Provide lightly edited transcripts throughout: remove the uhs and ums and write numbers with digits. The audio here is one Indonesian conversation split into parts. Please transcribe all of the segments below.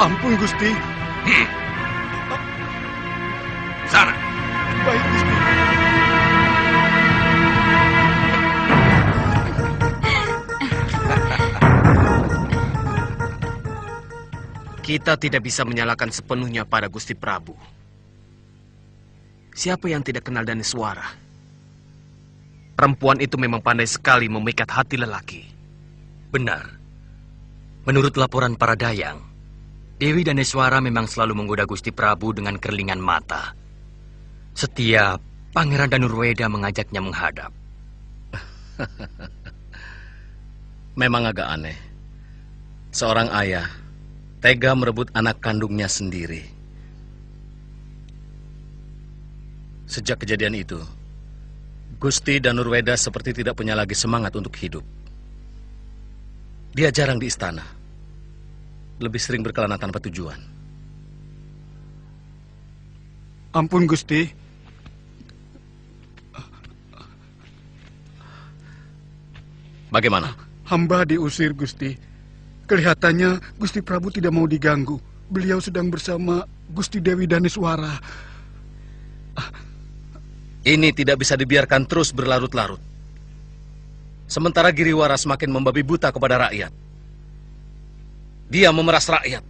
Ampun, Gusti. Sana. Baik, Gusti. Kita tidak bisa menyalahkan sepenuhnya pada Gusti Prabu. Siapa yang tidak kenal Daneswara? Perempuan itu memang pandai sekali memikat hati lelaki. Benar. Menurut laporan para dayang, Dewi Daneswara memang selalu menggoda Gusti Prabu dengan kerlingan mata. Setiap Pangeran Danurweda mengajaknya menghadap. Memang agak aneh. Seorang ayah tega merebut anak kandungnya sendiri. Sejak kejadian itu, Gusti Danurweda seperti tidak punya lagi semangat untuk hidup. Dia jarang di istana. Lebih sering berkelana tanpa tujuan. Ampun, Gusti. Bagaimana? Hamba diusir, Gusti. Kelihatannya Gusti Prabu tidak mau diganggu. Beliau sedang bersama Gusti Dewi Daneswara. Ini tidak bisa dibiarkan terus berlarut-larut. Sementara Giriwara semakin membabi buta kepada rakyat. Dia memeras rakyat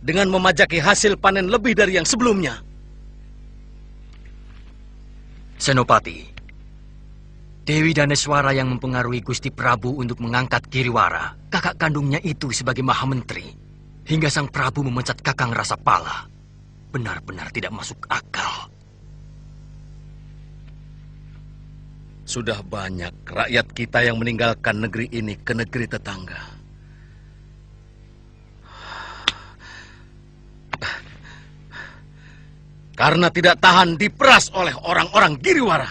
dengan memajaki hasil panen lebih dari yang sebelumnya. Senopati, Dewi Daneswara yang mempengaruhi Gusti Prabu untuk mengangkat Giriwara, kakak kandungnya itu sebagai Mahamentri, hingga sang Prabu memecat Kakang Rasapala. Benar-benar tidak masuk akal. Sudah banyak rakyat kita yang meninggalkan negeri ini ke negeri tetangga. Karena tidak tahan diperas oleh orang-orang Giriwara.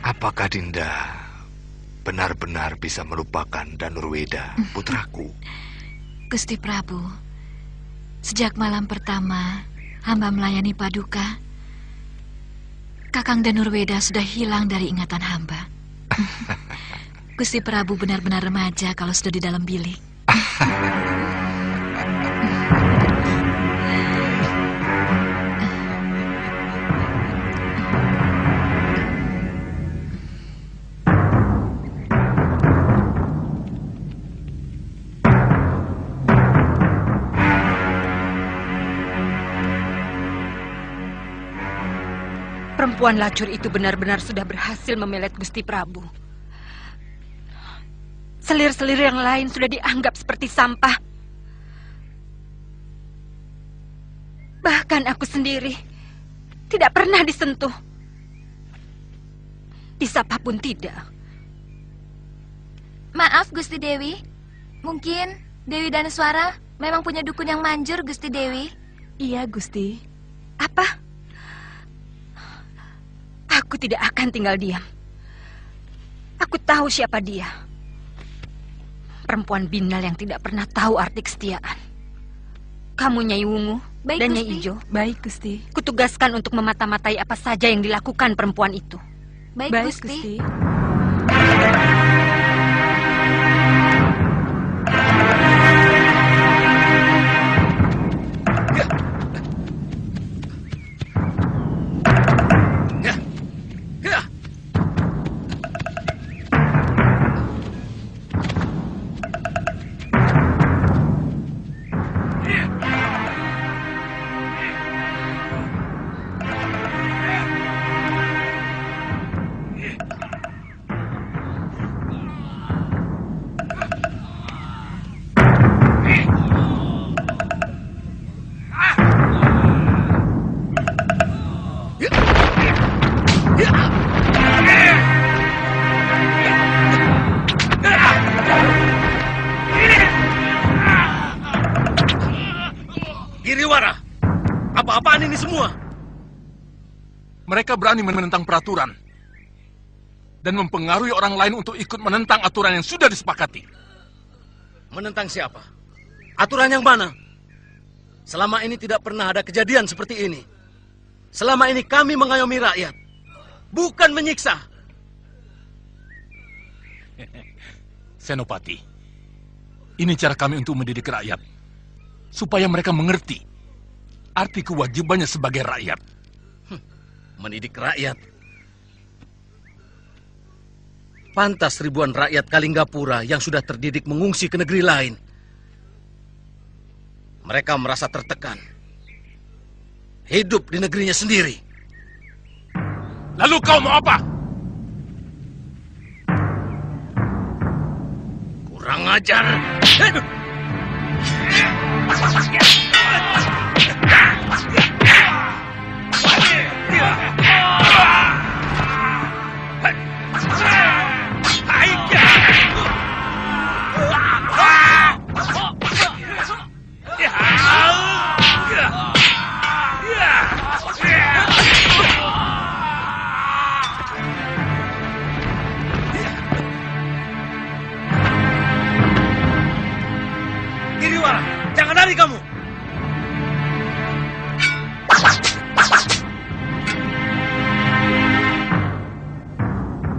Apakah Dinda benar-benar bisa melupakan Danurweda, putraku? Gusti Prabu, sejak malam pertama hamba melayani Paduka, Kakang Danurweda sudah hilang dari ingatan hamba. Gusti Prabu benar-benar remaja kalau sudah di dalam bilik. Perempuan lacur itu benar-benar sudah berhasil memelet Gusti Prabu. Selir-selir yang lain sudah dianggap seperti sampah. Bahkan aku sendiri tidak pernah disentuh. Disapa pun tidak. Maaf, Gusti Dewi. Mungkin Dewi Daneswara memang punya dukun yang manjur, Gusti Dewi. Iya, Gusti. Apa? Aku tidak akan tinggal diam. Aku tahu siapa dia. Perempuan binal yang tidak pernah tahu arti kesetiaan. Kamu Nyai Wungu dan Nyai Ijo. Baik, Gusti. Kutugaskan untuk memata-matai apa saja yang dilakukan perempuan itu. Baik, Gusti. Giriwara, apa-apaan ini semua? Mereka berani menentang peraturan dan mempengaruhi orang lain untuk ikut menentang aturan yang sudah disepakati. Menentang siapa? Aturan yang mana? Selama ini tidak pernah ada kejadian seperti ini. Selama ini kami mengayomi rakyat, bukan menyiksa. Senopati, ini cara kami untuk mendidik rakyat, supaya mereka mengerti arti kewajibannya sebagai rakyat. Mendidik rakyat. Pantas ribuan rakyat Kalinggapura yang sudah terdidik mengungsi ke negeri lain. Mereka merasa tertekan. Hidup di negerinya sendiri. Lalu kau mau apa? Kurang ajar. Giriwara, jangan lari kamu.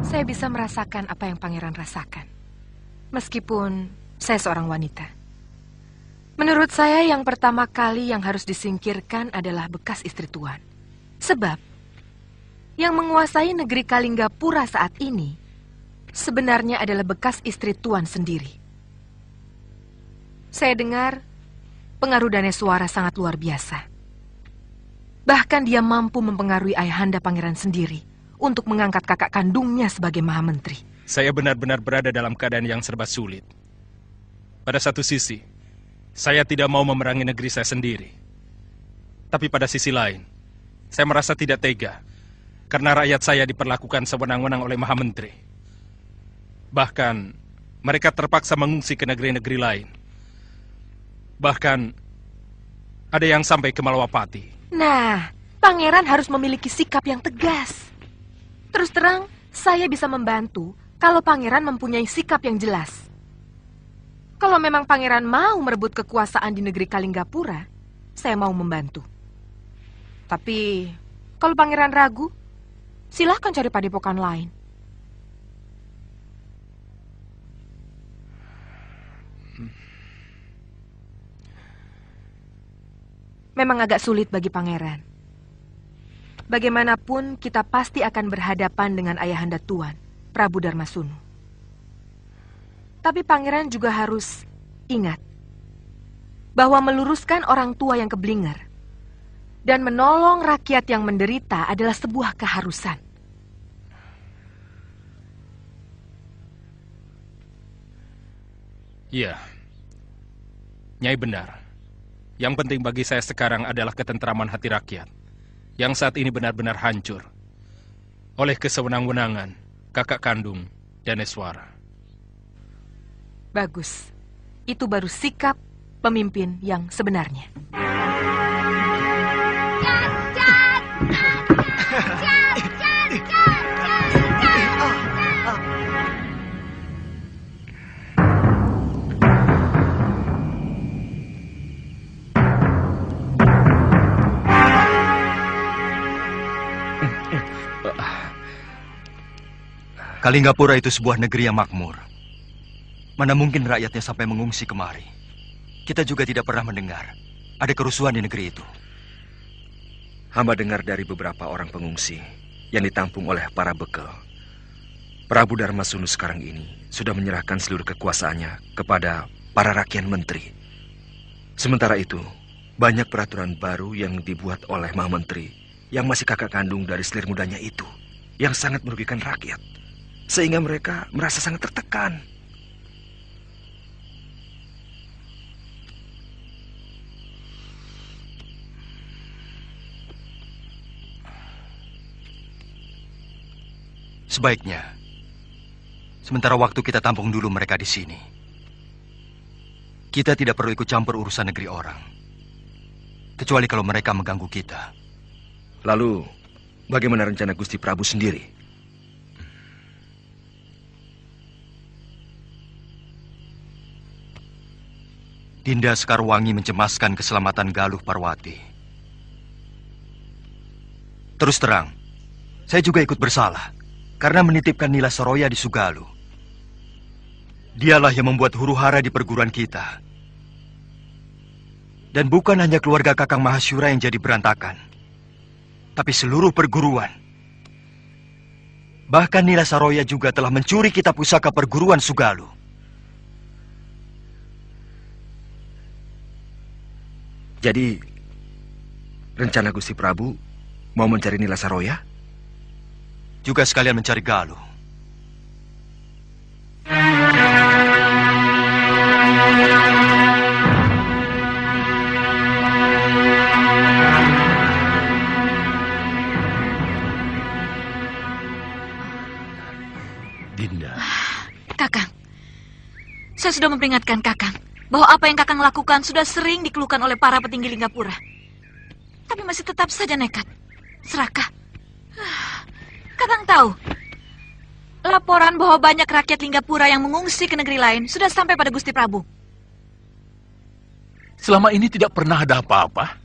Saya bisa merasakan apa yang pangeran rasakan. Meskipun saya seorang wanita. Menurut saya yang pertama kali yang harus disingkirkan adalah bekas istri tuan. Sebab yang menguasai negeri Kalinggapura saat ini sebenarnya adalah bekas istri tuan sendiri. Saya dengar pengaruh Daneswara sangat luar biasa. Bahkan dia mampu mempengaruhi ayahanda pangeran sendiri untuk mengangkat kakak kandungnya sebagai Mahamentri. Saya benar-benar berada dalam keadaan yang serba sulit. Pada satu sisi, saya tidak mau memerangi negeri saya sendiri. Tapi pada sisi lain, saya merasa tidak tega karena rakyat saya diperlakukan sewenang-wenang oleh Mahamentri. Bahkan, mereka terpaksa mengungsi ke negeri-negeri lain. Bahkan, ada yang sampai ke Malawapati. Nah, pangeran harus memiliki sikap yang tegas. Terus terang, saya bisa membantu kalau pangeran mempunyai sikap yang jelas. Kalau memang pangeran mau merebut kekuasaan di negeri Kalinggapura, saya mau membantu. Tapi, kalau pangeran ragu, silahkan cari padepokan lain. Memang agak sulit bagi pangeran. Bagaimanapun kita pasti akan berhadapan dengan ayahanda tuan, Prabu Darmasunu. Tapi pangeran juga harus ingat bahwa meluruskan orang tua yang keblinger dan menolong rakyat yang menderita adalah sebuah keharusan. Iya, Nyai benar. Yang penting bagi saya sekarang adalah ketentraman hati rakyat, yang saat ini benar-benar hancur oleh kesewenang-wenangan kakak kandung Daneswara. Bagus, itu baru sikap pemimpin yang sebenarnya. Kalinggapura itu sebuah negeri yang makmur. Mana mungkin rakyatnya sampai mengungsi kemari. Kita juga tidak pernah mendengar ada kerusuhan di negeri itu. Hamba dengar dari beberapa orang pengungsi yang ditampung oleh para bekel. Prabu Darmasunu sekarang ini sudah menyerahkan seluruh kekuasaannya kepada para rakyat menteri. Sementara itu, banyak peraturan baru yang dibuat oleh Mahamentri yang masih kakak kandung dari selir mudanya itu, yang sangat merugikan rakyat. Sehingga mereka merasa sangat tertekan. Sebaiknya, sementara waktu kita tampung dulu mereka di sini. Kita tidak perlu ikut campur urusan negeri orang. kecuali kalau mereka mengganggu kita. Lalu, bagaimana rencana Gusti Prabu sendiri? Dinda Sekarwangi mencemaskan keselamatan Galuh Parwati. Terus terang, saya juga ikut bersalah karena menitipkan Nila Soroya di Sugalu. Dialah yang membuat huru-hara di perguruan kita. Dan bukan hanya keluarga Kakang Mahasyura yang jadi berantakan, tapi seluruh perguruan. Bahkan Nila Saroya juga telah mencuri kitab pusaka perguruan Sugalu. Jadi, rencana Gusti Prabu mau mencari Nila Saroya? Juga sekalian mencari Galuh. Dinda. Kakang, saya sudah memperingatkan Kakang bahwa apa yang Kakang lakukan sudah sering dikeluhkan oleh para petinggi Linggapura. Tapi masih tetap saja nekat. Serakah. Kakang tahu, laporan bahwa banyak rakyat Linggapura yang mengungsi ke negeri lain sudah sampai pada Gusti Prabu. Selama ini tidak pernah ada apa-apa.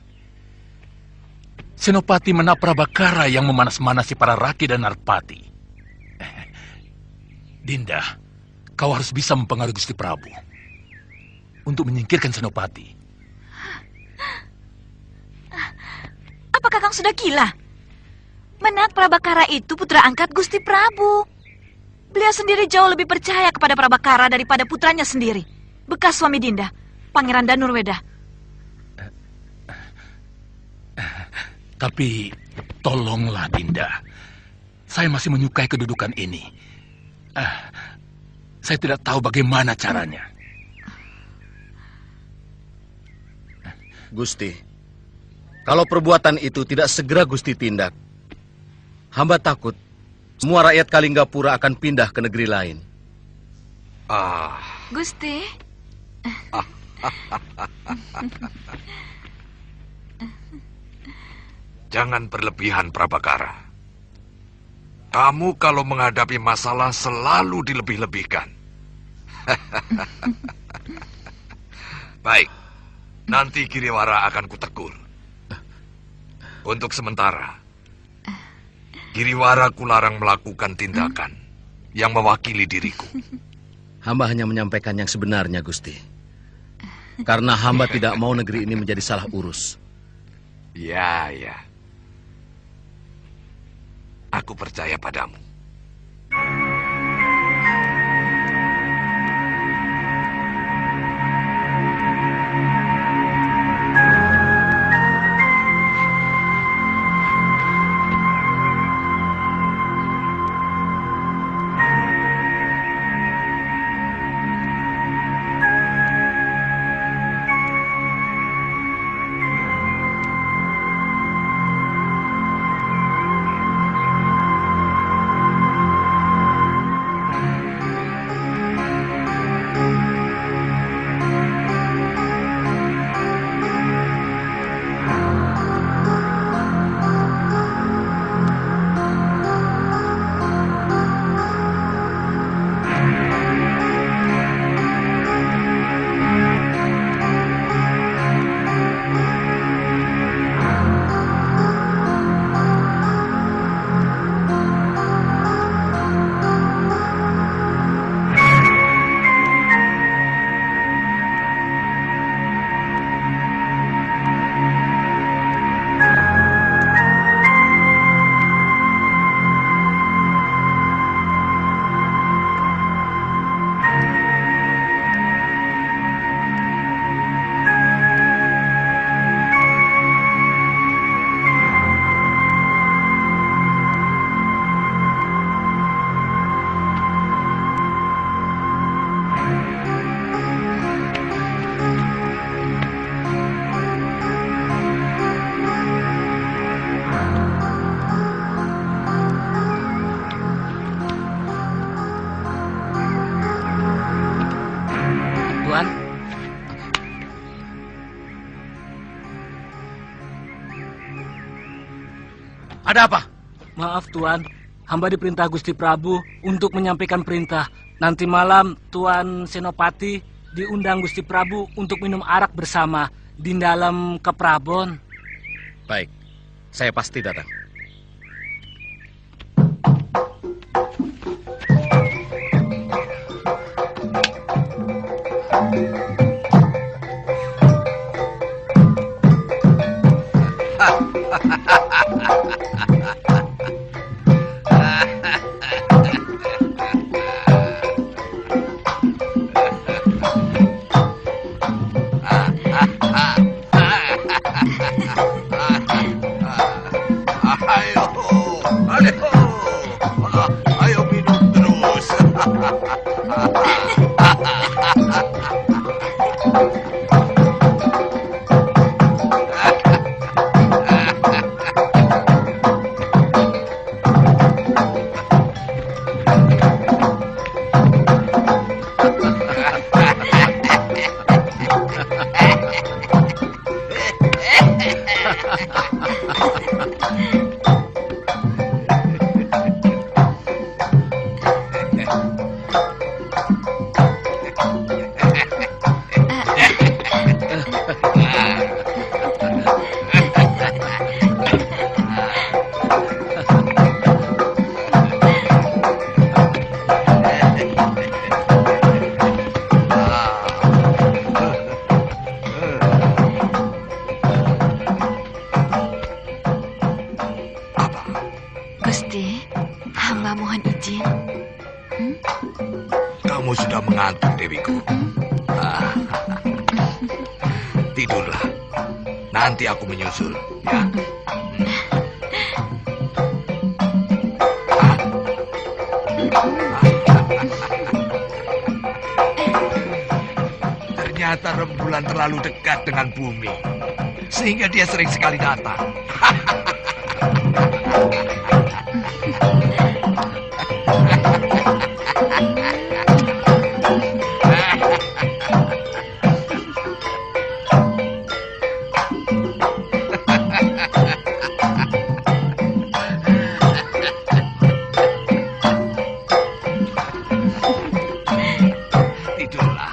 Senopati Menaprabakara yang memanas-manasi para Raki dan Narpati. Dinda, kau harus bisa mempengaruhi Gusti Prabu untuk menyingkirkan Senopati. Apa Kakang sudah gila? Menak Prabakara itu putra angkat Gusti Prabu. Beliau sendiri jauh lebih percaya kepada Prabakara daripada putranya sendiri, bekas suami Dinda, Pangeran Danurweda. Tapi tolonglah Dinda, saya masih menyukai kedudukan ini. Saya tidak tahu bagaimana caranya. Gusti, kalau perbuatan itu tidak segera Gusti tindak, hamba takut semua rakyat Kalinggapura akan pindah ke negeri lain. Gusti. Jangan berlebihan, Prabakara. Kamu kalau menghadapi masalah selalu dilebih-lebihkan. Baik, nanti Giriwara akan kutegur. Untuk sementara, Giriwara kularang melakukan tindakan yang mewakili diriku. Hamba hanya menyampaikan yang sebenarnya, Gusti. Karena hamba tidak mau negeri ini menjadi salah urus. Ya. Aku percaya padamu. Ada apa? Maaf Tuan, hamba diperintah Gusti Prabu untuk menyampaikan perintah. Nanti malam Tuan Senopati diundang Gusti Prabu untuk minum arak bersama di dalam Keprabon. Baik, saya pasti datang. Ayo minum terus. Gusti, hamba mohon izin. Kamu sudah mengantuk, Dewiku. Tidurlah. Nanti aku menyusul, ya. Ternyata rembulan terlalu dekat dengan bumi, sehingga dia sering sekali datang. Tidurlah.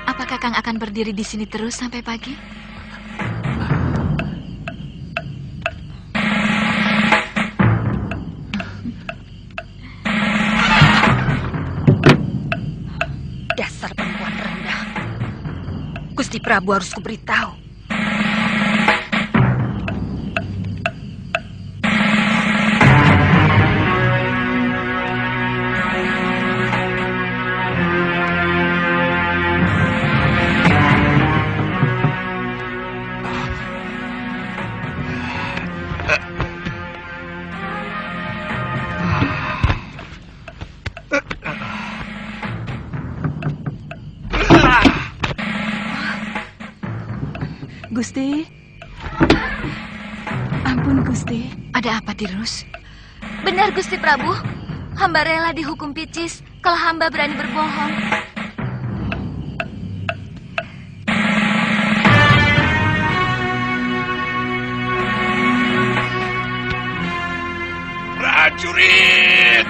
Apakah Kakang akan berdiri di sini terus sampai pagi? Prabu harus kuberitahu. Gusti. Ampun, Gusti. Ada apa, Dirus? Benar, Gusti Prabu. Hamba rela dihukum picis kalau hamba berani berbohong. Prajurit!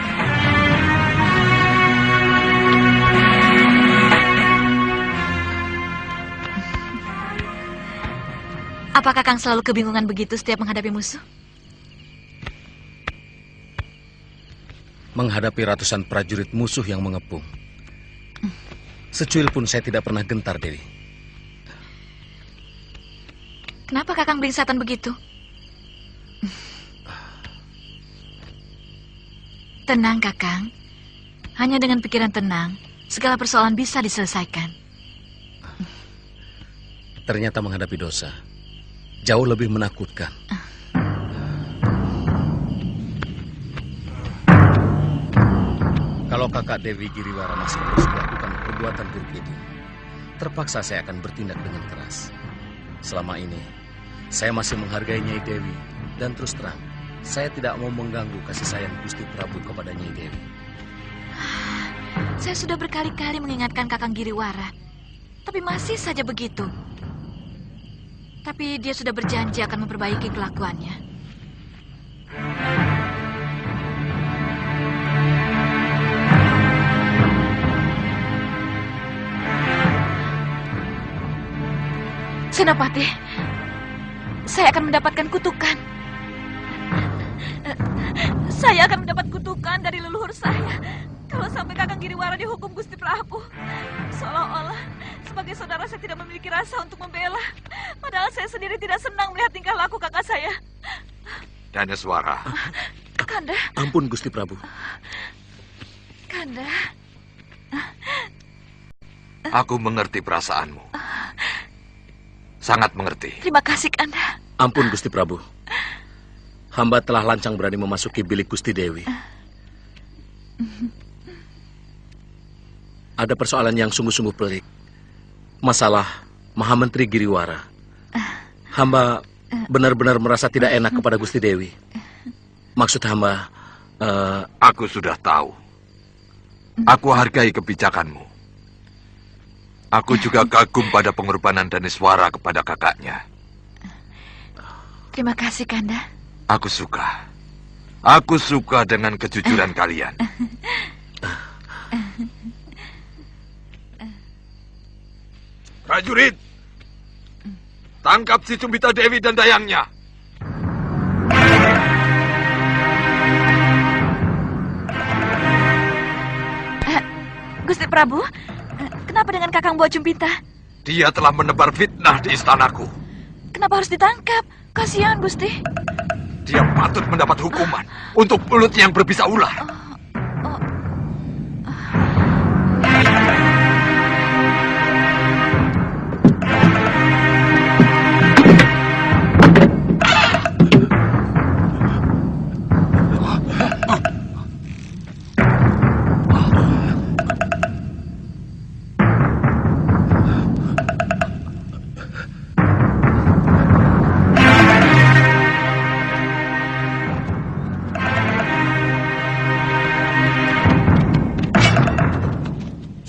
Apa Kakang selalu kebingungan begitu setiap menghadapi musuh? Menghadapi ratusan prajurit musuh yang mengepung. Secuil pun saya tidak pernah gentar, Dewi. Kenapa Kakang beringsatan begitu? Tenang, Kakang. Hanya dengan pikiran tenang, segala persoalan bisa diselesaikan. Ternyata menghadapi dosa jauh lebih menakutkan. Kalau kakak Dewi Giriwara masih terus melakukan perbuatan buruk itu, terpaksa saya akan bertindak dengan keras. Selama ini, saya masih menghargai Nyai Dewi, dan terus terang, saya tidak mau mengganggu kasih sayang Gusti Prabu kepada Nyai Dewi. Saya sudah berkali-kali mengingatkan Kakang Giriwara, tapi masih saja begitu. Tapi dia sudah berjanji akan memperbaiki kelakuannya. Senopati, saya akan mendapatkan kutukan. Saya akan mendapat kutukan dari leluhur saya kalau sampai Kakang Giriwara dihukum Gusti Prabu. Seolah-olah sebagai saudara saya tidak memiliki rasa untuk membela. Padahal saya sendiri tidak senang melihat tingkah laku kakak saya. Daneswara. Kanda. Ampun, Gusti Prabu. Kanda. Aku mengerti perasaanmu. Sangat mengerti. Terima kasih, Kanda. Ampun, Gusti Prabu. Hamba telah lancang berani memasuki bilik Gusti Dewi. Ada persoalan yang sungguh-sungguh pelik. Masalah Mahamentri Giriwara. Hamba benar-benar merasa tidak enak kepada Gusti Dewi. Maksud hamba... Aku sudah tahu. Aku hargai kebijakanmu. Aku juga kagum pada pengorbanan Daneswara kepada kakaknya. Terima kasih, Kanda. Aku suka. Aku suka dengan kejujuran kalian. Prajurit, tangkap si Cumbita Dewi dan dayangnya. Gusti Prabu, kenapa dengan Kakang Buah Cumbita? Dia telah menebar fitnah di istanaku. Kenapa harus ditangkap? Kasihan, Gusti. Dia patut mendapat hukuman untuk mulutnya yang berbisa ular.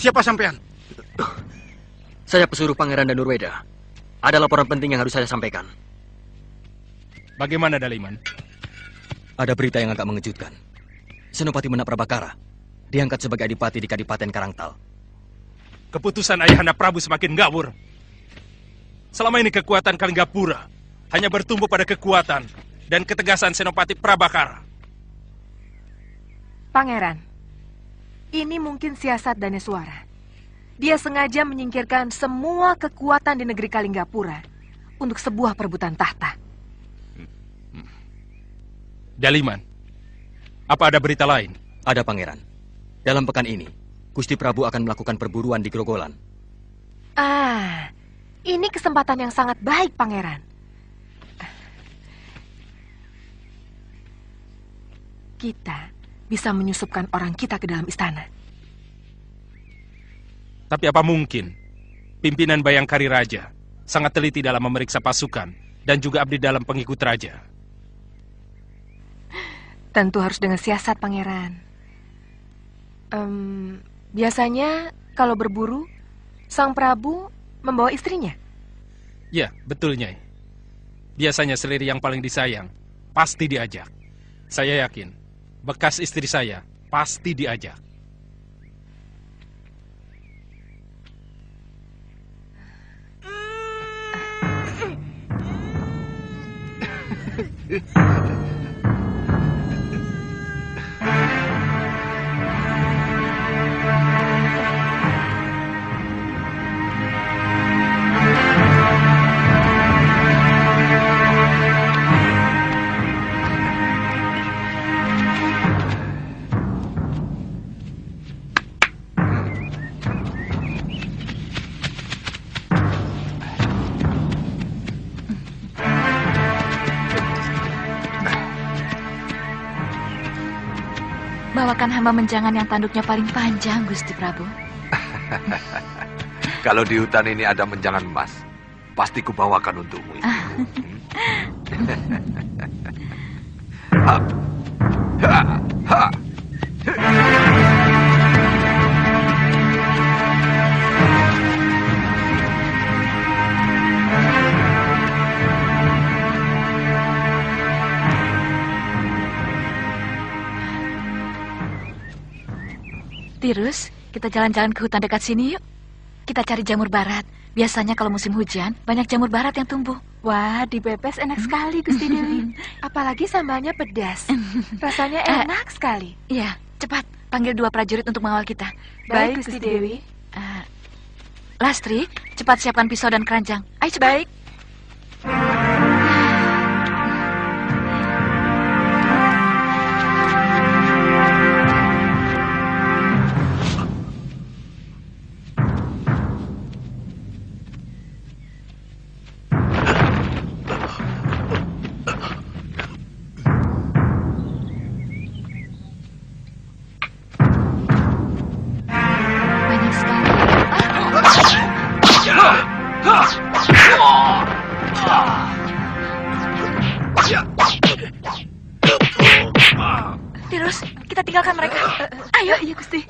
Siapa sampean? Saya pesuruh Pangeran Danurweda. Ada laporan penting yang harus saya sampaikan. Bagaimana, Daliman? Ada berita yang agak mengejutkan. Senopati Menak Prabakara diangkat sebagai adipati di Kadipaten Karangtal. Keputusan Ayahanda Prabu semakin ngawur. Selama ini kekuatan Kalinggapura hanya bertumbuh pada kekuatan dan ketegasan Senopati Prabakara. Pangeran, ini mungkin siasat Daneswara. Dia sengaja menyingkirkan semua kekuatan di negeri Kalinggapura untuk sebuah perebutan tahta. Daliman, apa ada berita lain? Ada, Pangeran. Dalam pekan ini, Gusti Prabu akan melakukan perburuan di Grogolan. Ah, ini kesempatan yang sangat baik, Pangeran. Kita bisa menyusupkan orang kita ke dalam istana. Tapi apa mungkin pimpinan Bayangkari Raja sangat teliti dalam memeriksa pasukan dan juga abdi dalam pengikut raja? Tentu harus dengan siasat, Pangeran. Biasanya kalau berburu, Sang Prabu membawa istrinya. Ya, betul, Nyai. Biasanya seliri yang paling disayang pasti diajak. Saya yakin bekas istri saya pasti diajak. Bawakan hamba menjangan yang tanduknya paling panjang, Gusti Prabu. Kalau di hutan ini ada menjangan emas, pasti kubawakan untukmu. Ha, ha, ha. Tirus, kita jalan-jalan ke hutan dekat sini yuk. Kita cari jamur barat. Biasanya kalau musim hujan, banyak jamur barat yang tumbuh. Wah, dipepes enak sekali, Gusti Dewi. Apalagi sambalnya pedas. Rasanya enak sekali. Iya, cepat. Panggil 2 prajurit untuk mengawal kita. Baik, Gusti Dewi. Lastri, cepat siapkan pisau dan keranjang. Ayo cepat. Baik. Tirus, kita tinggalkan mereka. Ayo. Iya, Gusti.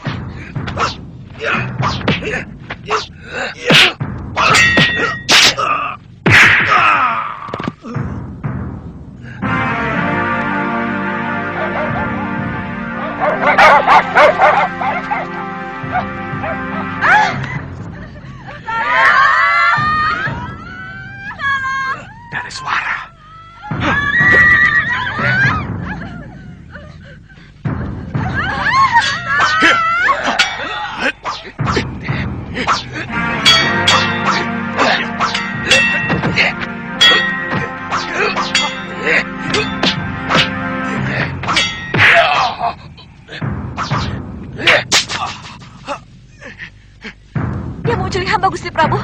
Dari suara. Dia mau menculik hamba, Gusti Prabu.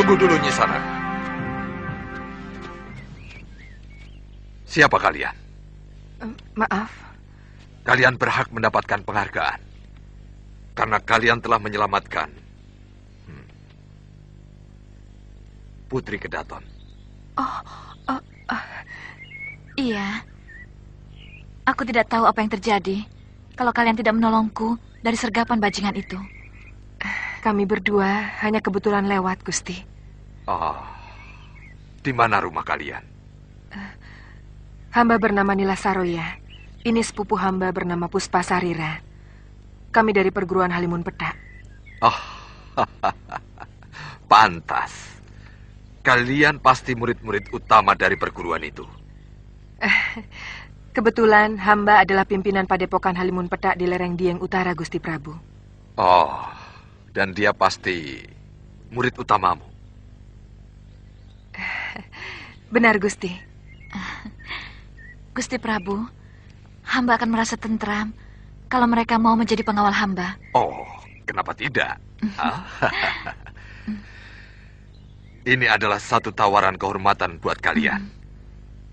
Tunggu dulu, Nyisana. Siapa kalian? Maaf. Kalian berhak mendapatkan penghargaan. Karena kalian telah menyelamatkan Putri Kedaton. Iya. Aku tidak tahu apa yang terjadi kalau kalian tidak menolongku dari sergapan bajingan itu. Kami berdua hanya kebetulan lewat, Gusti. Di mana rumah kalian? Hamba bernama Nila Saroya. Ini sepupu hamba bernama Puspasarira. Kami dari perguruan Halimun Petak. Pantas. Kalian pasti murid-murid utama dari perguruan itu. Kebetulan hamba adalah pimpinan padepokan Halimun Petak di lereng Dieng Utara, Gusti Prabu. Dan dia pasti murid utamamu. Benar, Gusti. Gusti Prabu, hamba akan merasa tentram kalau mereka mau menjadi pengawal hamba. Kenapa tidak? Ini adalah satu tawaran kehormatan buat kalian.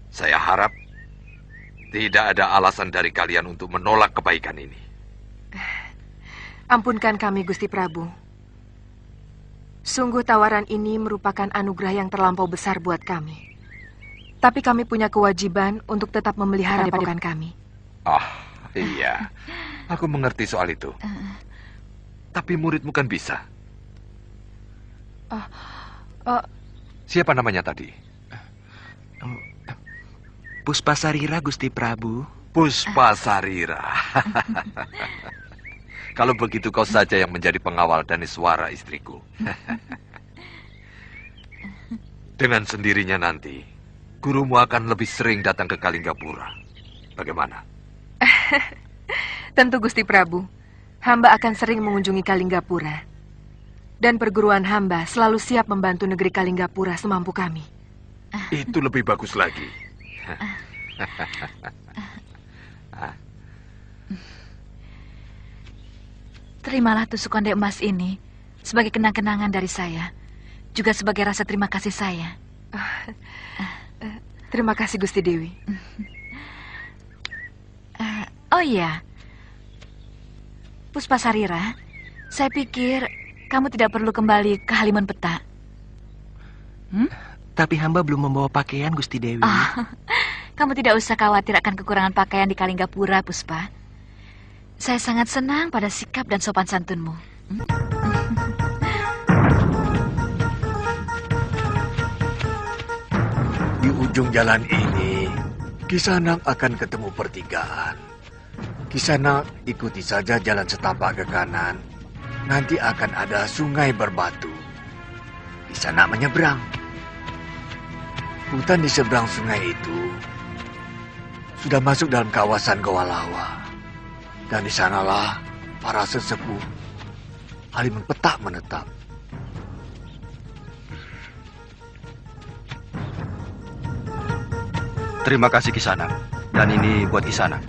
Saya harap tidak ada alasan dari kalian untuk menolak kebaikan ini. Ampunkan kami, Gusti Prabu. Sungguh tawaran ini merupakan anugerah yang terlampau besar buat kami. Tapi kami punya kewajiban untuk tetap memelihara padepokan kami. Iya. Aku mengerti soal itu. Tapi muridmu kan bisa. Siapa namanya tadi? Puspasarira, Gusti Prabu. Puspasarira. Kalau begitu kau saja yang menjadi pengawal Daneswara, istriku. Dengan sendirinya nanti, gurumu akan lebih sering datang ke Kalinggapura. Bagaimana? Tentu, Gusti Prabu. Hamba akan sering mengunjungi Kalinggapura. Dan perguruan hamba selalu siap membantu negeri Kalinggapura semampu kami. Itu lebih bagus lagi. Terimalah tusuk konde emas ini sebagai kenang-kenangan dari saya, juga sebagai rasa terima kasih saya. Terima kasih, Gusti Dewi. Oh iya, Puspasarira, saya pikir kamu tidak perlu kembali ke Halimun Petak. Tapi hamba belum membawa pakaian, Gusti Dewi. Kamu tidak usah khawatir akan kekurangan pakaian di Kalinggapura, Puspa. Saya sangat senang pada sikap dan sopan santunmu. Di ujung jalan ini, Kisanak akan ketemu pertigaan. Kisanak ikuti saja jalan setapak ke kanan. Nanti akan ada sungai berbatu. Kisanak menyeberang. Hutan di seberang sungai itu sudah masuk dalam kawasan Goa Lawa. Dan di sanalah para sesepuh Halimun Petak menetap. Terima kasih Kisanak. Dan ini buat Kisanak.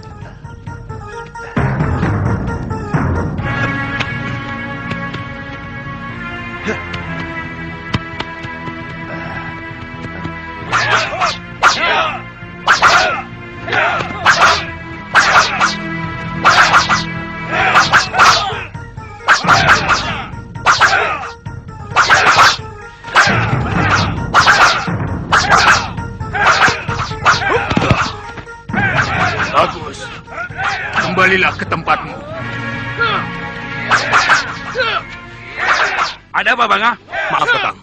Bagus. Kembalilah ke tempatmu. Ada apa, Bang? Maaf, Kakang.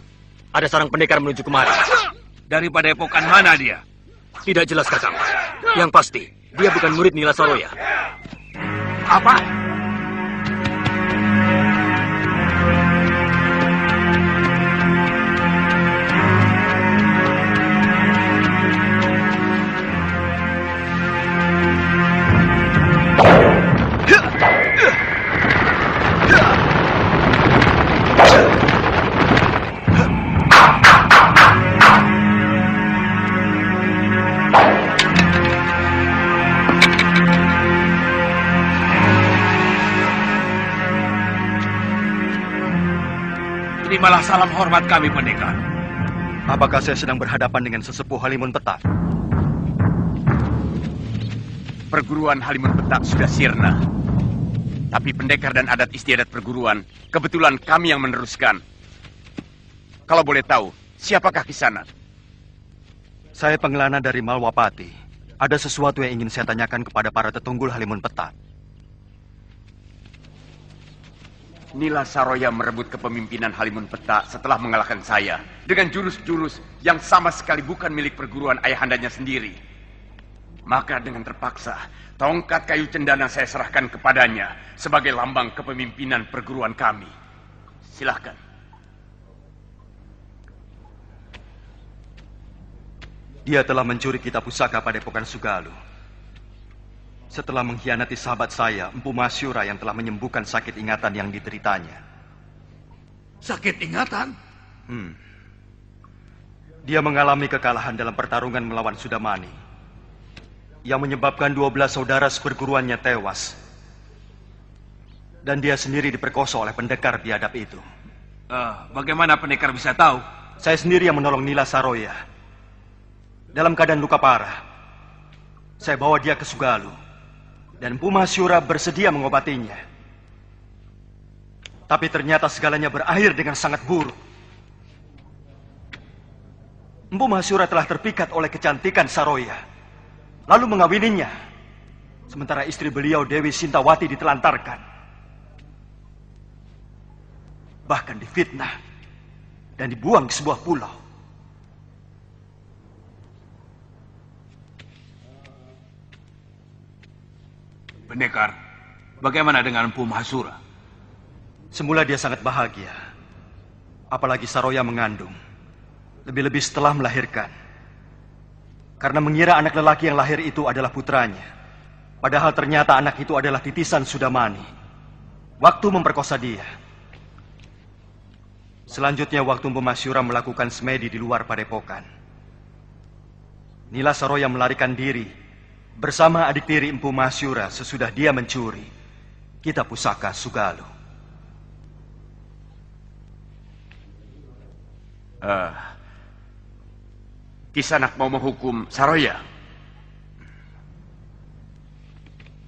Ada seorang pendekar menuju kemari. Dari padepokan mana dia? Tidak jelas, Kakang. Yang pasti, dia bukan murid Nila Saroya. Apa? Terimalah salam hormat kami, pendekar. Apakah saya sedang berhadapan dengan sesepuh Halimun Petak? Perguruan Halimun Petak sudah sirna. Tapi pendekar dan adat istiadat perguruan, kebetulan kami yang meneruskan. Kalau boleh tahu, siapakah Kisanak? Saya pengelana dari Malwapati. Ada sesuatu yang ingin saya tanyakan kepada para tetunggul Halimun Petak. Nila Saroya merebut kepemimpinan Halimun Petak setelah mengalahkan saya dengan jurus-jurus yang sama sekali bukan milik perguruan ayahandanya sendiri. Maka dengan terpaksa, tongkat kayu cendana saya serahkan kepadanya sebagai lambang kepemimpinan perguruan kami. Silahkan. Dia telah mencuri kitab pusaka Padepokan Sugalu. Setelah mengkhianati sahabat saya, Empu Masyura yang telah menyembuhkan sakit ingatan yang dideritanya. Sakit ingatan? Dia mengalami kekalahan dalam pertarungan melawan Sudamani, yang menyebabkan 12 saudara seperguruannya tewas. Dan dia sendiri diperkosa oleh pendekar biadab itu. Bagaimana pendekar bisa tahu? Saya sendiri yang menolong Nila Saroya. Dalam keadaan luka parah, saya bawa dia ke Sugalu. Dan Empu Masyura bersedia mengobatinya. Tapi ternyata segalanya berakhir dengan sangat buruk. Empu Masyura telah terpikat oleh kecantikan Saroya, lalu mengawininya. Sementara istri beliau Dewi Sintawati ditelantarkan. Bahkan difitnah dan dibuang ke sebuah pulau. Pendekar, bagaimana dengan Empu Masyura? Semula dia sangat bahagia. Apalagi Saroya mengandung. Lebih-lebih setelah melahirkan. Karena mengira anak lelaki yang lahir itu adalah putranya. Padahal ternyata anak itu adalah titisan Sudamani. Waktu memperkosa dia. Selanjutnya waktu Empu Masyura melakukan semedi di luar padepokan. Nila Saroya melarikan diri bersama adik tiri Empu Masyura sesudah dia mencuri kitab pusaka Sugalu. Kisanak mau menghukum Saroya?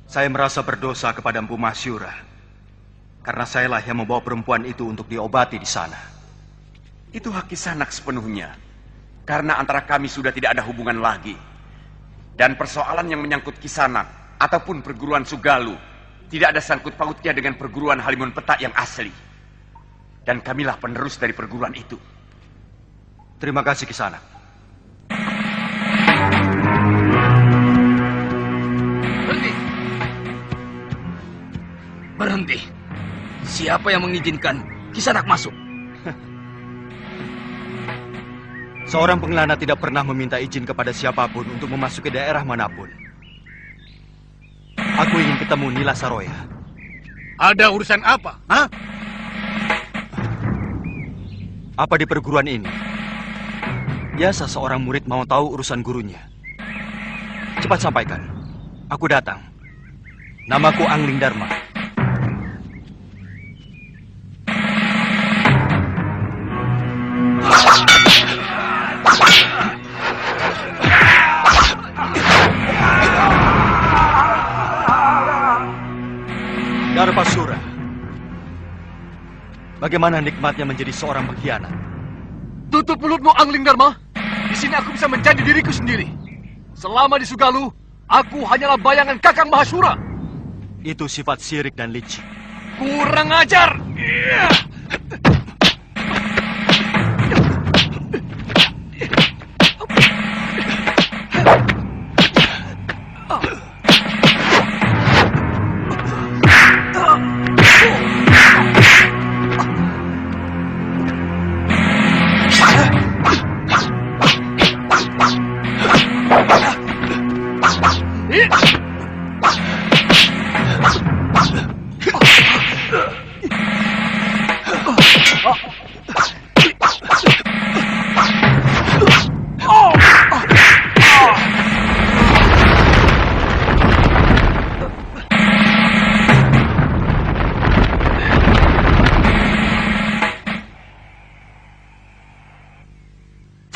Saya merasa berdosa kepada Empu Masyura karena sayalah yang membawa perempuan itu untuk diobati di sana. Itu hak Kisanak sepenuhnya, karena antara kami sudah tidak ada hubungan lagi. Dan persoalan yang menyangkut Kisanak ataupun perguruan Sugalu tidak ada sangkut pautnya dengan perguruan Halimun Petak yang asli. Dan kamilah penerus dari perguruan itu. Terima kasih Kisanak. Berhenti. Siapa yang mengizinkan Kisanak masuk? Seorang pengelana tidak pernah meminta izin kepada siapapun untuk memasuki daerah manapun. Aku ingin ketemu Nila Saroya. Ada urusan apa? Hah? Apa di perguruan ini? Biasa seorang murid mau tahu urusan gurunya. Cepat sampaikan. Aku datang. Namaku Angling Dharma. Darpasura. Bagaimana nikmatnya menjadi seorang pengkhianat? Tutup mulutmu, Angling Dharma. Di sini aku bisa menjadi diriku sendiri. Selama di Sugalu, aku hanyalah bayangan Kakang Mahasura. Itu sifat sirik dan licik. Kurang ajar.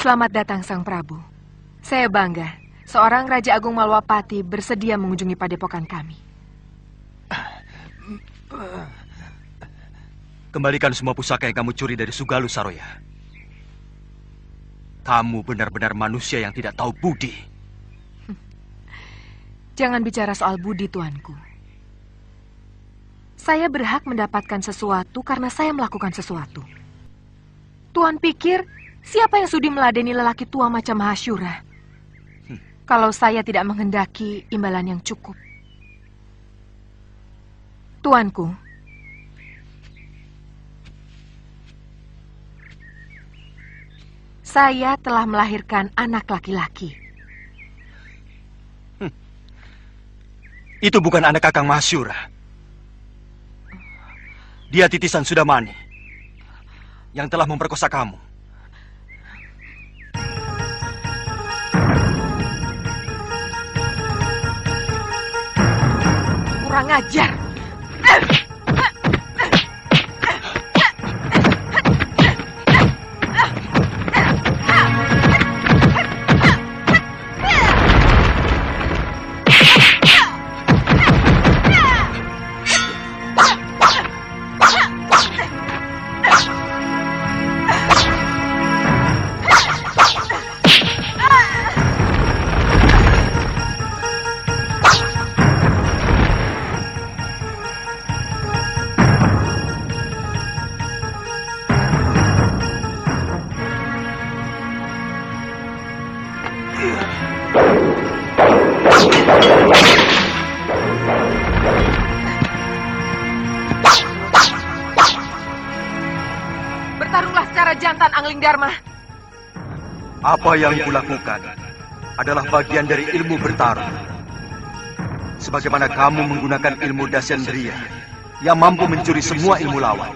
Selamat datang, Sang Prabu. Saya bangga, seorang Raja Agung Malwapati bersedia mengunjungi padepokan kami. Kembalikan semua pusaka yang kamu curi dari Sugalu, Saroya. Kamu benar-benar manusia yang tidak tahu budi. Jangan bicara soal budi, tuanku. Saya berhak mendapatkan sesuatu karena saya melakukan sesuatu. Tuan pikir, siapa yang sudi meladeni lelaki tua macam Mahasyura? Kalau saya tidak menghendaki imbalan yang cukup. Tuanku, saya telah melahirkan anak laki-laki. Itu bukan anak Kakang Mahasyura. Dia titisan Sudamani yang telah memperkosa kamu. Kurang ajar. Bertarunglah secara jantan, Angling Dharma. Apa yang kulakukan adalah bagian dari ilmu bertarung. Sebagaimana kamu menggunakan ilmu Dasendriya yang mampu mencuri semua ilmu lawan.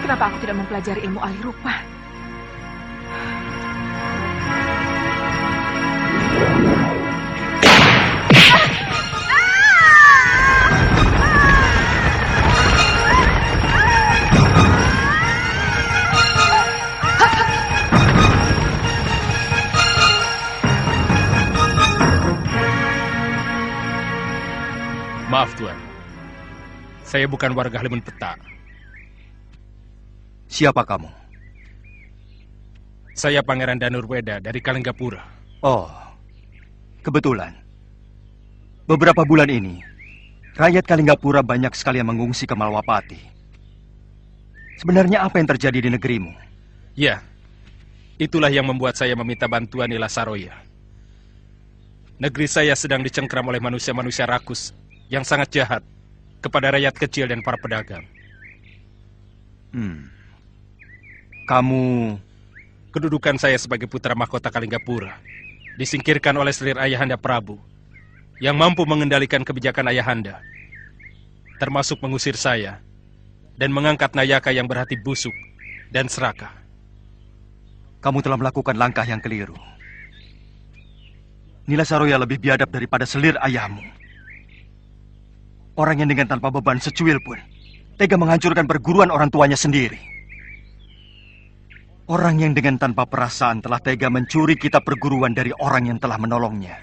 Kenapa aku tidak mempelajari ilmu alih rupa? Maaf, Tuan. Saya bukan warga Halimun Peta. Siapa kamu? Saya Pangeran Danurweda dari Kalinggapura. Oh, kebetulan. Beberapa bulan ini, rakyat Kalinggapura banyak sekali yang mengungsi ke Malwapati. Sebenarnya apa yang terjadi di negerimu? Ya, itulah yang membuat saya meminta bantuan Nila Saroya. Negeri saya sedang dicengkram oleh manusia-manusia rakus yang sangat jahat kepada rakyat kecil dan para pedagang. Kamu... Kedudukan saya sebagai putra mahkota Kalinggapura disingkirkan oleh selir Ayahanda Prabu yang mampu mengendalikan kebijakan Ayahanda, termasuk mengusir saya dan mengangkat Nayaka yang berhati busuk dan serakah. Kamu telah melakukan langkah yang keliru. Nila Saroya lebih biadab daripada selir ayahmu. Orang yang dengan tanpa beban secuil pun tega menghancurkan perguruan orang tuanya sendiri. Orang yang dengan tanpa perasaan telah tega mencuri kitab perguruan dari orang yang telah menolongnya.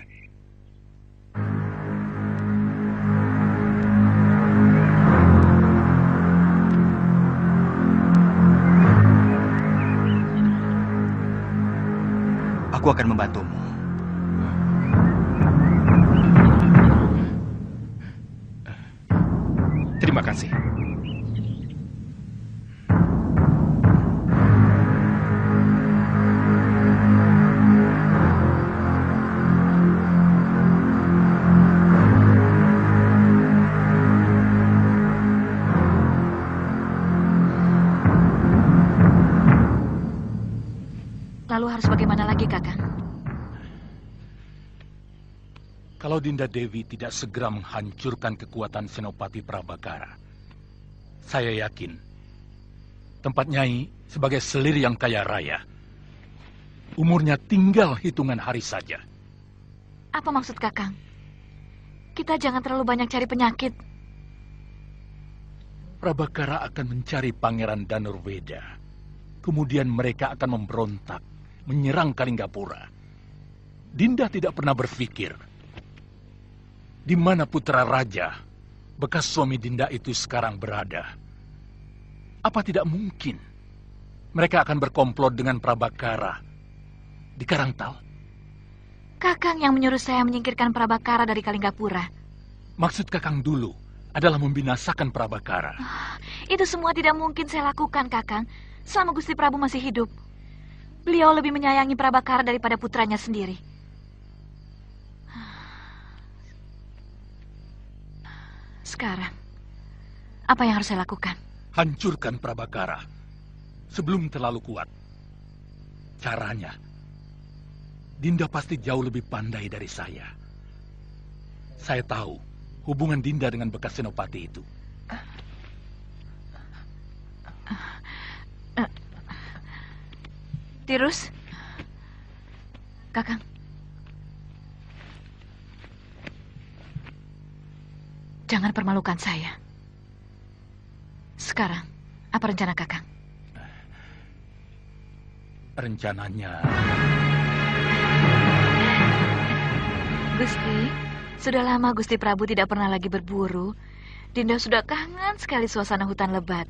Aku akan membantumu. Terima kasih. Lalu harus bagaimana lagi, Kakang? Kalau Dinda Dewi tidak segera menghancurkan kekuatan Senopati Prabagara, saya yakin tempat Nyai sebagai selir yang kaya raya, umurnya tinggal hitungan hari saja. Apa maksud Kakang? Kita jangan terlalu banyak cari penyakit. Prabakara akan mencari Pangeran Danurweda. Kemudian mereka akan memberontak, menyerang Kalinggapura. Dinda tidak pernah berpikir, di mana putra raja, bekas suami Dinda itu sekarang berada. Apa tidak mungkin mereka akan berkomplot dengan Prabakara di Karangtal? Kakang yang menyuruh saya menyingkirkan Prabakara dari Kalinggapura. Maksud Kakang dulu adalah membinasakan Prabakara. Itu semua tidak mungkin saya lakukan, Kakang. Selama Gusti Prabu masih hidup, beliau lebih menyayangi Prabakara daripada putranya sendiri. Sekarang, apa yang harus saya lakukan? Hancurkan Prabakara sebelum terlalu kuat. Caranya, Dinda pasti jauh lebih pandai dari saya. Saya tahu hubungan Dinda dengan bekas senopati itu. Tirus, Kakang. Jangan permalukan saya. Sekarang, apa rencana Kakang? Rencananya... Gusti, sudah lama Gusti Prabu tidak pernah lagi berburu. Dinda sudah kangen sekali suasana hutan lebat.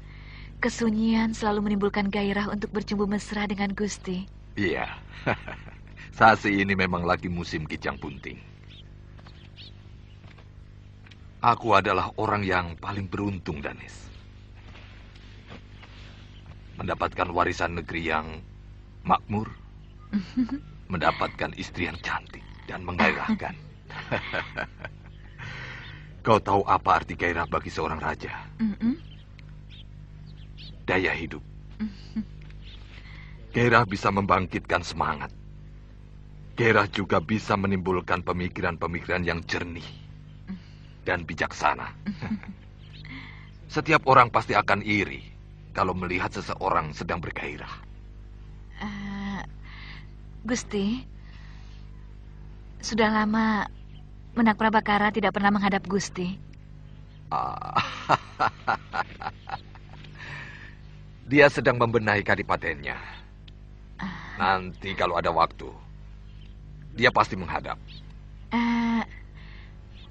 Kesunyian selalu menimbulkan gairah untuk bercumbu mesra dengan Gusti. Iya, Sasi ini memang lagi musim kijang bunting. Aku adalah orang yang paling beruntung, Danis. Mendapatkan warisan negeri yang makmur, mendapatkan istri yang cantik dan menggairahkan. Kau tahu apa arti gairah bagi seorang raja? Daya hidup. Gairah bisa membangkitkan semangat. Gairah juga bisa menimbulkan pemikiran-pemikiran yang jernih dan bijaksana. Setiap orang pasti akan iri kalau melihat seseorang sedang bergairah. Gusti, sudah lama Menak Prabakara tidak pernah menghadap Gusti. Dia sedang membenahi kadipatennya. Nanti kalau ada waktu, dia pasti menghadap.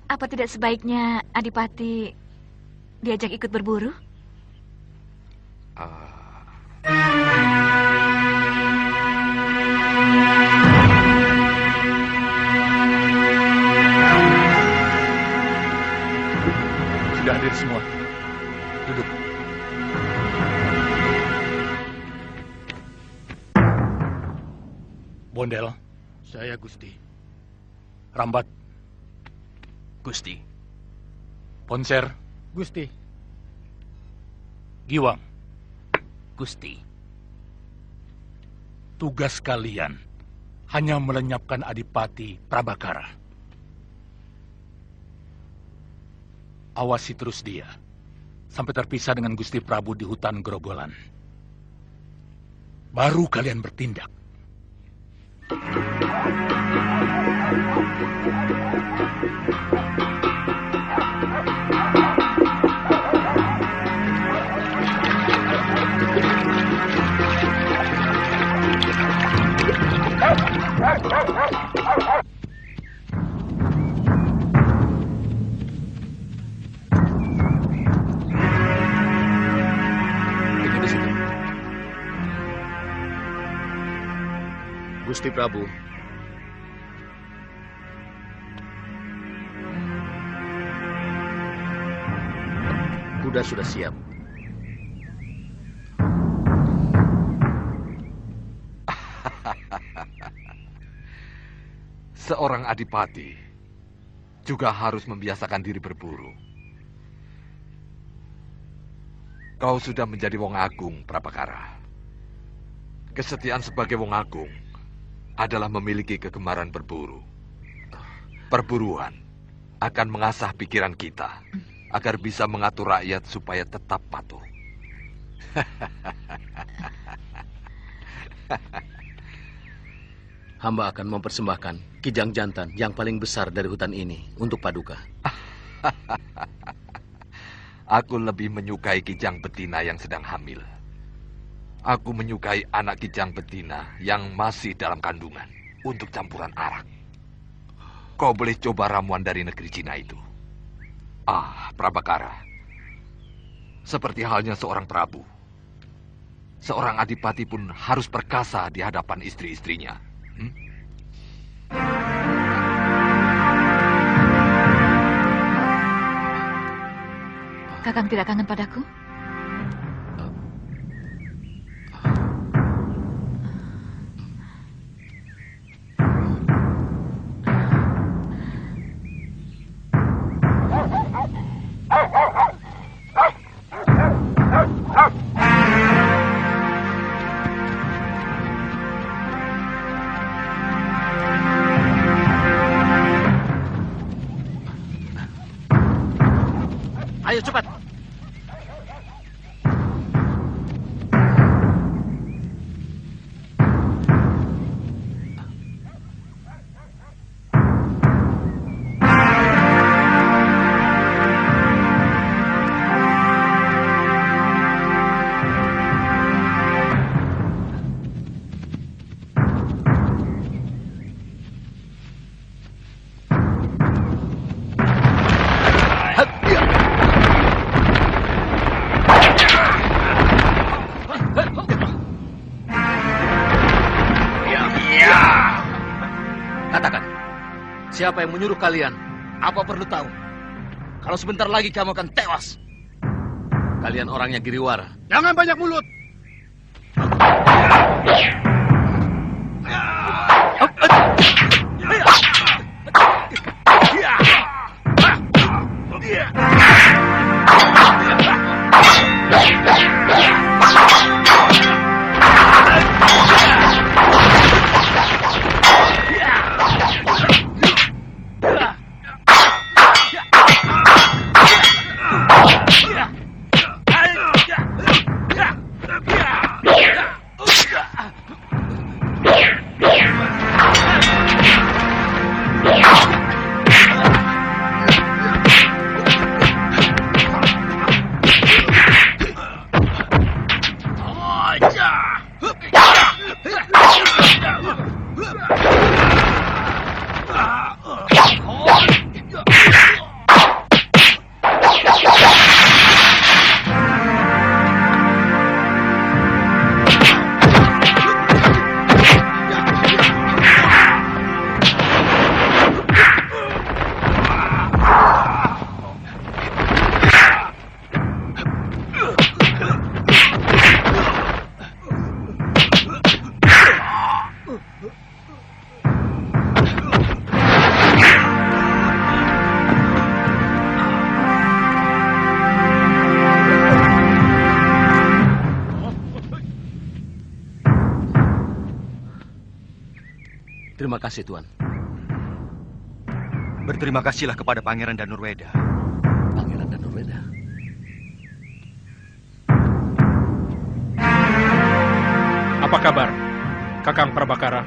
Apa tidak sebaiknya Adipati diajak ikut berburu? Sudah hadir semua. Duduk. Bondel. Saya, Gusti. Rambat. Gusti. Ponser. Gusti. Giwang. Gusti. Tugas kalian hanya melenyapkan Adipati Prabakara. Awasi terus dia sampai terpisah dengan Gusti Prabu di hutan Grogolan. Baru kalian bertindak. Tunggu di situ. Gusti Prabu. Kuda sudah siap. Seorang adipati juga harus membiasakan diri berburu. Kau sudah menjadi wong agung, Prabakara. Kesetiaan sebagai wong agung adalah memiliki kegemaran berburu. Perburuan akan mengasah pikiran kita agar bisa mengatur rakyat supaya tetap patuh. Hamba akan mempersembahkan kijang jantan yang paling besar dari hutan ini untuk Paduka. Aku lebih menyukai kijang betina yang sedang hamil. Aku menyukai anak kijang betina yang masih dalam kandungan untuk campuran arak. Kau boleh coba ramuan dari negeri Cina itu. Prabakara. Seperti halnya seorang prabu. Seorang adipati pun harus perkasa di hadapan istri-istrinya. Kakang tidak kangen padaku? Ayo cepat. Katakan, siapa yang menyuruh kalian? Apa perlu tahu? Kalau sebentar lagi kamu akan tewas. Kalian orangnya Giriwara. Jangan banyak mulut. Terima kasih, Tuan. Berterima kasihlah kepada Pangeran Danurweda. Pangeran Danurweda? Apa kabar, Kakang Prabakara?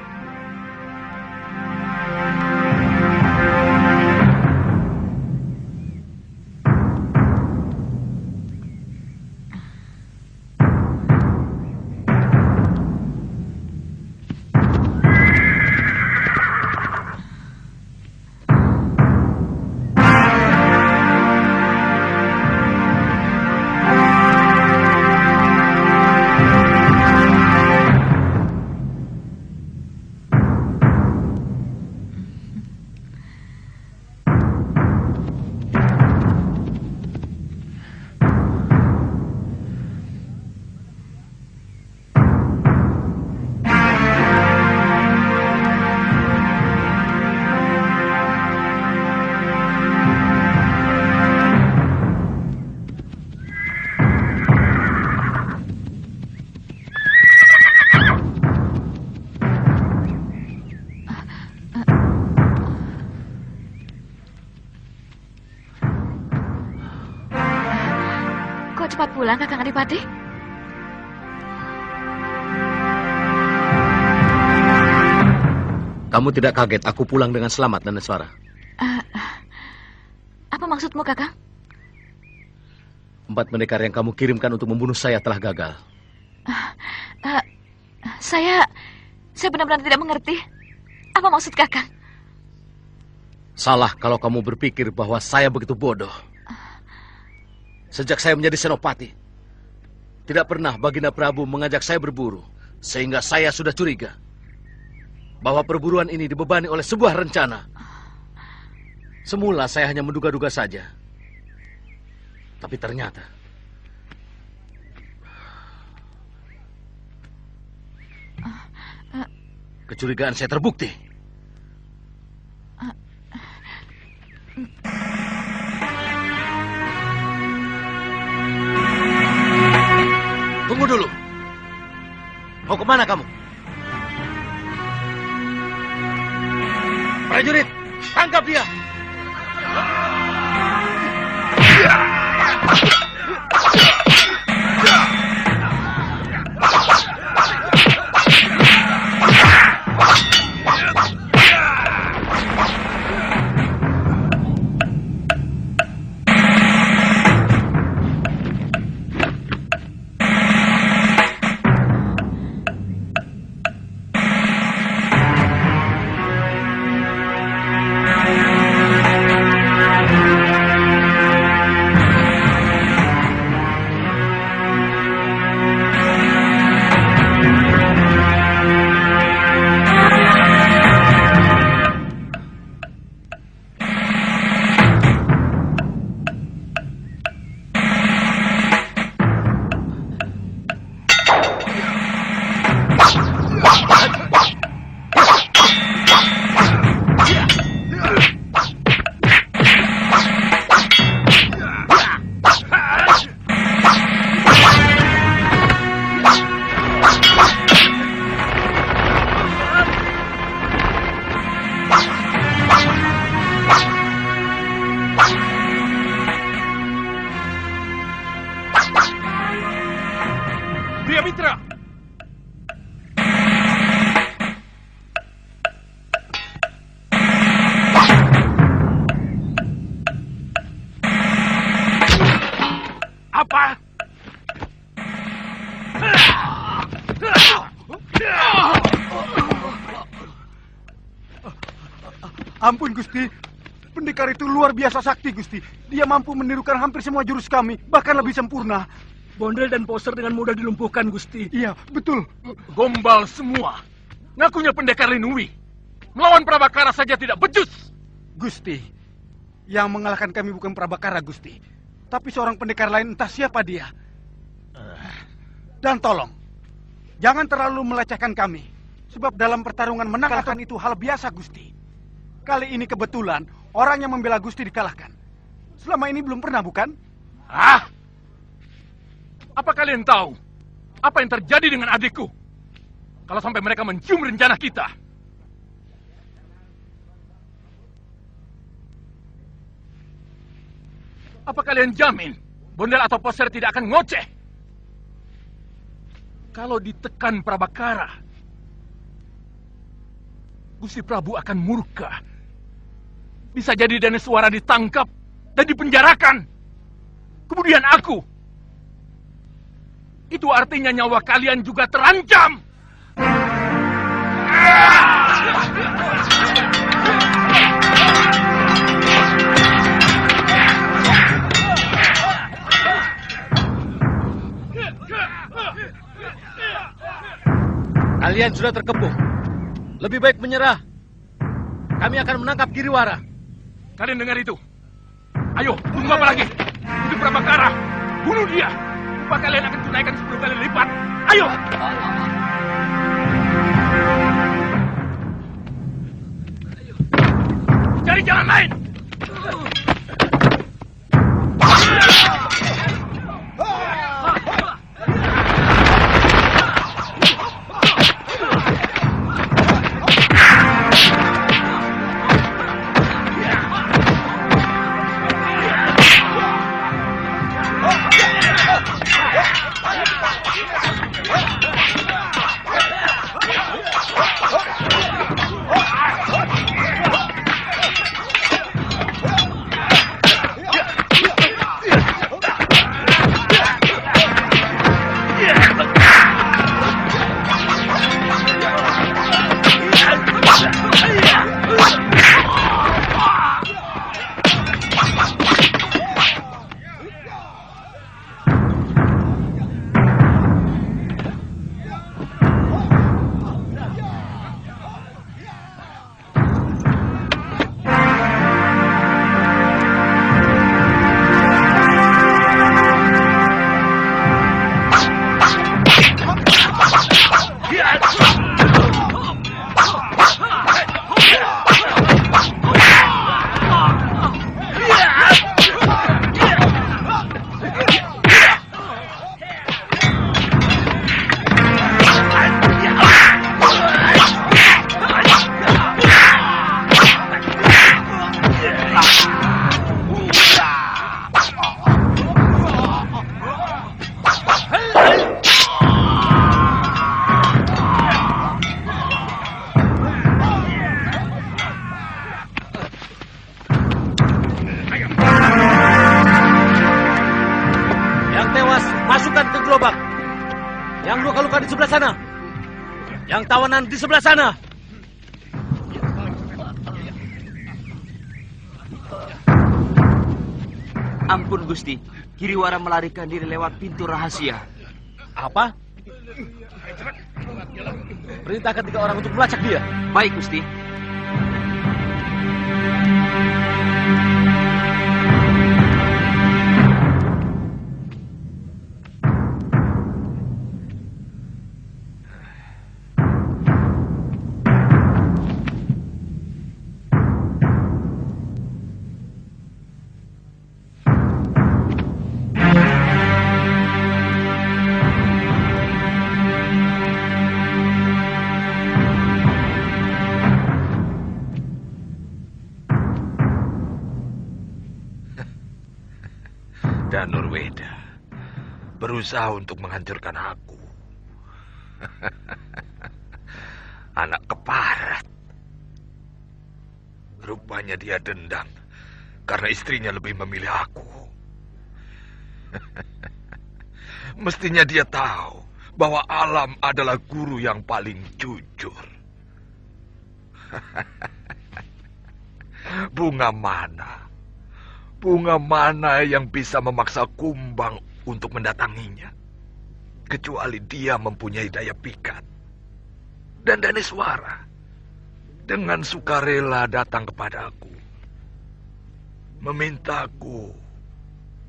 Cepat pulang, Kakang Adipati. Kamu tidak kaget aku pulang dengan selamat, Daneswara? Apa maksudmu, Kakang? 4 pendekar yang kamu kirimkan untuk membunuh saya telah gagal. Saya benar-benar tidak mengerti. Apa maksud Kakang? Salah kalau kamu berpikir bahwa saya begitu bodoh. Sejak saya menjadi senopati, tidak pernah Baginda Prabu mengajak saya berburu, sehingga saya sudah curiga bahwa perburuan ini dibebani oleh sebuah rencana. Semula saya hanya menduga-duga saja. Tapi ternyata kecurigaan saya terbukti. Tunggu dulu. Mau kemana kamu? Prajurit, tangkap dia! Ampun Gusti, pendekar itu luar biasa sakti Gusti. Dia mampu menirukan hampir semua jurus kami, bahkan lebih sempurna. Bondel dan poser dengan mudah dilumpuhkan Gusti. Iya, betul. Gombal semua. Ngakunya pendekar Linui. Melawan Prabakara saja tidak becus. Gusti, yang mengalahkan kami bukan Prabakara Gusti, tapi seorang pendekar lain, entah siapa dia. Dan tolong, jangan terlalu melecehkan kami, sebab dalam pertarungan menang atau itu hal biasa Gusti. Kali ini kebetulan orang yang membela Gusti dikalahkan. Selama ini belum pernah, bukan? Apa kalian tahu apa yang terjadi dengan adikku? Kalau sampai mereka mencium rencana kita. Apa kalian jamin Bondel atau Poser tidak akan ngoceh? Kalau ditekan Prabakara, Gusti Prabu akan murka. Bisa jadi Daneswara ditangkap dan dipenjarakan. Kemudian aku. Itu artinya nyawa kalian juga terancam. Kalian sudah terkepung. Lebih baik menyerah. Kami akan menangkap Giriwara. Kalian dengar itu? Ayo, tunggu apa lagi? Itu Prabakara. Bunuh dia. Upah kalian akan tunaikan 10 kali lipat. Ayo! Cari jalan lain! sana. Yang tawanan di sebelah sana. Ampun Gusti, Giriwara melarikan diri lewat pintu rahasia. Apa? Perintahkan 3 orang untuk melacak dia. Baik Gusti. Danurweda berusaha untuk menghancurkan aku. Anak keparat. Rupanya dia dendam karena istrinya lebih memilih aku. Mestinya dia tahu bahwa alam adalah guru yang paling jujur. Bunga mana yang bisa memaksa kumbang untuk mendatanginya? Kecuali dia mempunyai daya pikat. Dan Daneswara dengan sukarela datang kepadaku, memintaku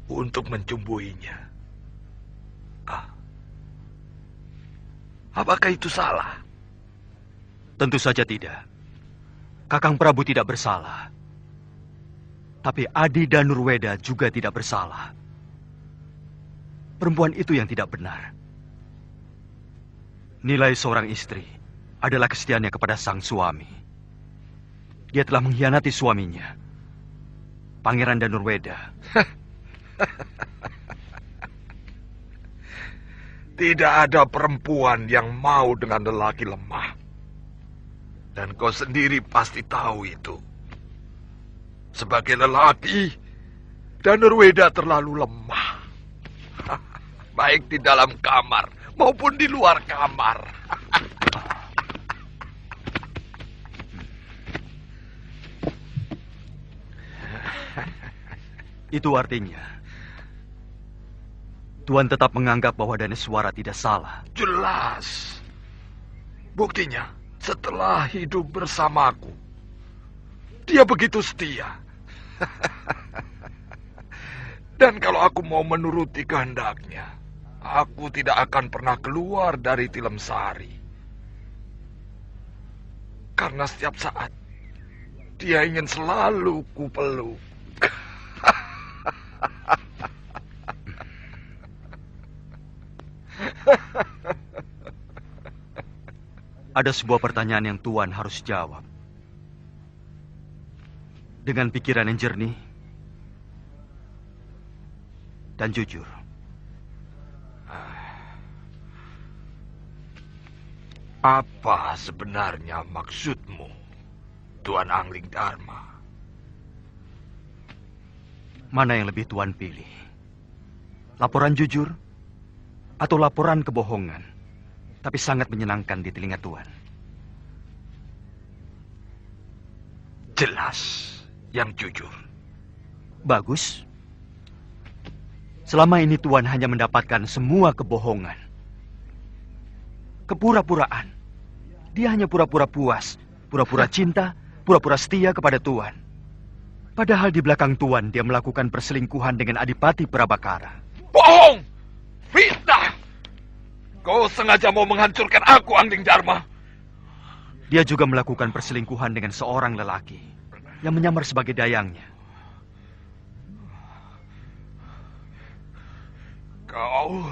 untuk mencumbuinya. Apakah itu salah? Tentu saja tidak. Kakang Prabu tidak bersalah. Tapi Adi Danurweda juga tidak bersalah. Perempuan itu yang tidak benar. Nilai seorang istri adalah kesetiaannya kepada sang suami. Dia telah mengkhianati suaminya, Pangeran Danurweda. Tidak ada perempuan yang mau dengan lelaki lemah. Dan kau sendiri pasti tahu itu. Sebagai lelaki, Danurweda terlalu lemah. Baik di dalam kamar maupun di luar kamar. Itu artinya Tuan tetap menganggap bahwa Daneswara tidak salah. Jelas. Buktinya, setelah hidup bersamaku, dia begitu setia. Dan kalau aku mau menuruti kehendaknya, aku tidak akan pernah keluar dari Tilemsari. Karena setiap saat, dia ingin selalu kupeluk. Ada sebuah pertanyaan yang Tuan harus jawab. Dengan pikiran yang jernih dan jujur. Apa sebenarnya maksudmu, Tuan Angling Dharma? Mana yang lebih Tuan pilih? Laporan jujur atau laporan kebohongan, tapi sangat menyenangkan di telinga Tuan? Jelas yang jujur. Bagus. Selama ini Tuan hanya mendapatkan semua kebohongan. Kepura-puraan. Dia hanya pura-pura puas, pura-pura cinta, pura-pura setia kepada Tuan. Padahal di belakang Tuan dia melakukan perselingkuhan dengan Adipati Prabakara. Bohong! Fitnah! Kau sengaja mau menghancurkan aku, Angling Dharma. Dia juga melakukan perselingkuhan dengan seorang lelaki yang menyamar sebagai dayangnya. Kau